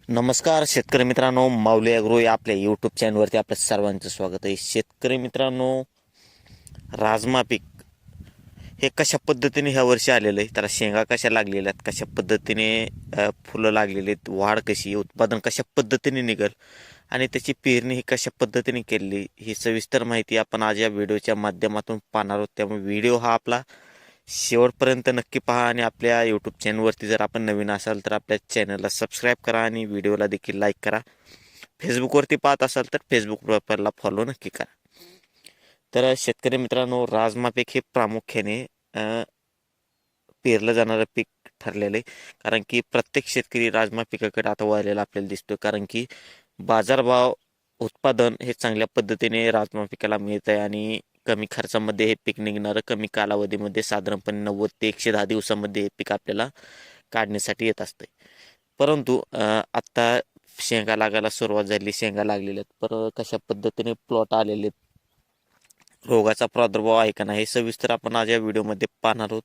नमस्कार शेतकरी मित्रांनो, माऊली ॲग्रो या आपल्या यूट्यूब चॅनलवरती आपल्या सर्वांचं स्वागत आहे. शेतकरी मित्रांनो, राजमा पीक हे कशा पद्धतीने ह्या वर्षी आलेलं आहे, त्याला शेंगा कशा लागलेल्या आहेत, कशा पद्धतीने फुलं लागलेली आहेत, वाढ कशी, उत्पादन कशा पद्धतीने निघेल आणि त्याची पेरणी ही कशा पद्धतीने केली, ही सविस्तर माहिती आपण आज या व्हिडिओच्या माध्यमातून पाहणार आहोत. त्यामुळे व्हिडिओ हा आपला शेवटपर्यंत नक्की पहा आणि आपल्या यूट्यूब चॅनलवरती जर आपण नवीन असाल तर आपल्या चॅनलला सबस्क्राईब करा आणि व्हिडिओला देखील लाईक करा. फेसबुकवरती पाहत असाल तर फेसबुक प्रोफाईलला फॉलो नक्की करा. तर शेतकरी मित्रांनो, राजमा पीक हे प्रामुख्याने पेरलं जाणारं पीक ठरलेलं आहे. कारण की प्रत्येक शेतकरी राजमा पिकाकडे आता वळलेला आपल्याला दिसतो. कारण की बाजारभाव उत्पादन हे चांगल्या पद्धतीने राजमा पिकाला मिळत आहे आणि कमी खर्चामध्ये हे पीक निघणारं, कमी कालावधीमध्ये साधारणपणे 90 ते 110 दिवसामध्ये हे पीक आपल्याला काढण्यासाठी येत असते. परंतु आत्ता शेंगा लागायला सुरुवात झाली, शेंगा लागलेल्या आहेत. पर कशा पद्धतीने प्लॉट आलेले आहेत, रोगाचा प्रादुर्भाव आहे का नाही हे सविस्तर आपण आज या व्हिडिओमध्ये पाहणार आहोत.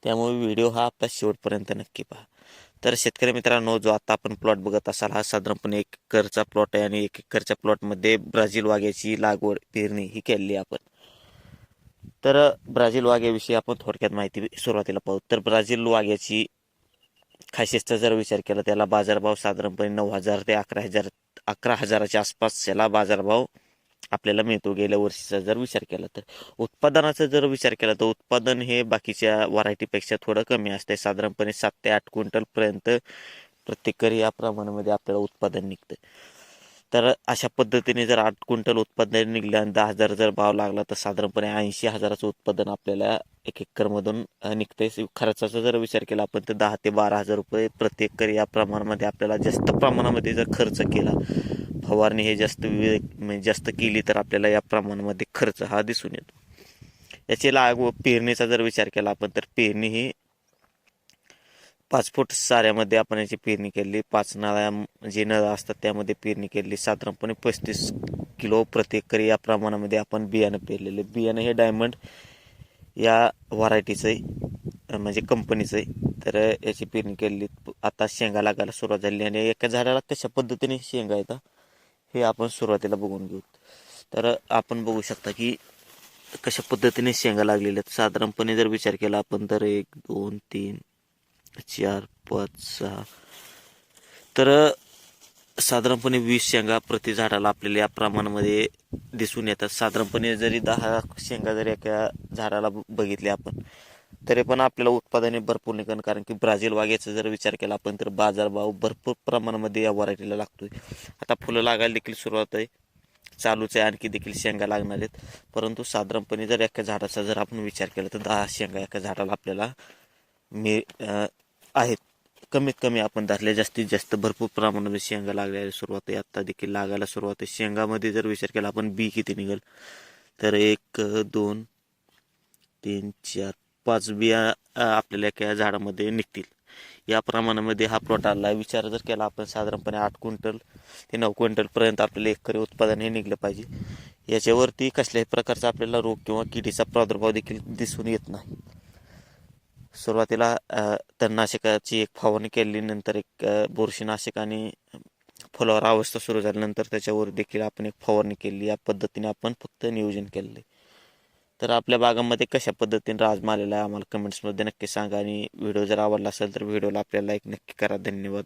त्यामुळे व्हिडिओ हा आपला शेवटपर्यंत नक्की पहा. तर शेतकरी मित्रांनो, जो आता आपण प्लॉट बघत असाल हा साधारणपणे 1 एकरचा प्लॉट आहे आणि 1 एकरच्या प्लॉटमध्ये ब्राझील वाघ्याची लागवड पेरणी ही केलेली आपण. तर ब्राझील वाघ्याविषयी आपण थोडक्यात माहिती सुरुवातीला पाहू. तर ब्राझील वाघ्याची खासियतचा जर विचार केला, त्याला बाजारभाव साधारणपणे 9,000 ते 11,000च्या आसपास याला बाजारभाव आपल्याला मिळतो गेल्या वर्षीचा जर विचार केला तर. उत्पादनाचा जर विचार केला तर उत्पादन हे बाकीच्या व्हरायटीपेक्षा थोडं कमी असते. साधारणपणे 7 ते 8 क्विंटलपर्यंत प्रत्येक एकरी या प्रमाणामध्ये आपल्याला उत्पादन निघतं. तर अशा पद्धतीने जर 8 क्विंटल उत्पादन निघलं आणि 10,000 जर भाव लागला तर साधारणपणे 80,000चं उत्पादन आपल्याला 1 एकरमधून निघते. खर्चाचा जर विचार केला आपण तर 10 ते 12,000 रुपये प्रत्येक एकरी या प्रमाणामध्ये आपल्याला जास्त प्रमाणामध्ये जर खर्च केला, फवारणी हे जास्त केली तर आपल्याला या प्रमाणामध्ये खर्च हा दिसून येतो. याची पेरणीचा जर विचार केला आपण तर पेरणी ही 5 फूट साऱ्यामध्ये आपण याची पेरणी केली. 5 नळ्या जे नळ असतात त्यामध्ये पेरणी केली. साधारणपणे 35 किलो प्रति एकरी या प्रमाणामध्ये आपण बियाणं पेरलेले. बियाणं हे डायमंड या व्हरायटीचं आहे, म्हणजे कंपनीचं आहे. तर याची पेरणी केली. आता शेंगा लागायला सुरुवात झाली आणि एका झाडाला कशा पद्धतीने शेंगा येतात हे आपण सुरुवातीला बघून घेऊ. तर आपण बघू शकता की कशा पद्धतीने शेंगा लागलेल्या आहेत. साधारणपणे जर विचार केला आपण तर 1 2 3 4 5 6 तर साधारणपणे 20 शेंगा प्रति झाडाला आपल्याला या प्रमाणामध्ये दिसून येतात. साधारणपणे जरी 10 शेंगा जरी एका झाडाला बघितले आपण तरी पण आपल्याला उत्पादने भरपूर निघण. कारण की ब्राझील वाघ्याचा जर विचार केला आपण तर बाजारभाव भरपूर प्रमाणामध्ये या व्हरायटीला लागतोय. आता फुलं लागायला देखील सुरुवात आहे, चालूच आहे, आणखी देखील शेंगा लागणार आहेत. परंतु साधारणपणे जर एका झाडाचा जर आपण विचार केला तर 10 शेंगा एका झाडाला आपल्याला आहेत. कमीत कमी आपण धरले, जास्तीत जास्त भरपूर प्रमाणामध्ये शेंगा लागल्याला सुरुवात आहे. आता देखील लागायला सुरुवात आहे. शेंगामध्ये जर विचार केला आपण बी किती निघेल तर 1 2 3 4 5 बिया आपल्याला एका झाडामध्ये निघतील. या प्रमाणामध्ये हा प्लॉट आला. विचार जर केला आपण साधारणपणे 8 क्विंटल ते 9 क्विंटलपर्यंत आपल्याला एकरी उत्पादन हे निघलं पाहिजे. याच्यावरती कसल्याही प्रकारचा आपल्याला रोग किंवा किडीचा प्रादुर्भाव देखील दिसून येत नाही. सुरुवातीला तणनाशकाची एक फवारणी केली, नंतर एक बुरशीनाशक आणि फुलावर अवस्था सुरू झाल्यानंतर त्याच्यावर देखील आपण एक फवारणी केली. या पद्धतीने आपण फक्त नियोजन केलेलं आहे. तर आपल्या बागांमध्ये कशा पद्धतीने राजमा आलेला आहे आम्हाला कमेंट्समध्ये नक्की सांगा आणि व्हिडिओ जर आवडला असेल तर व्हिडिओला आपल्याला लाईक नक्की करा. धन्यवाद.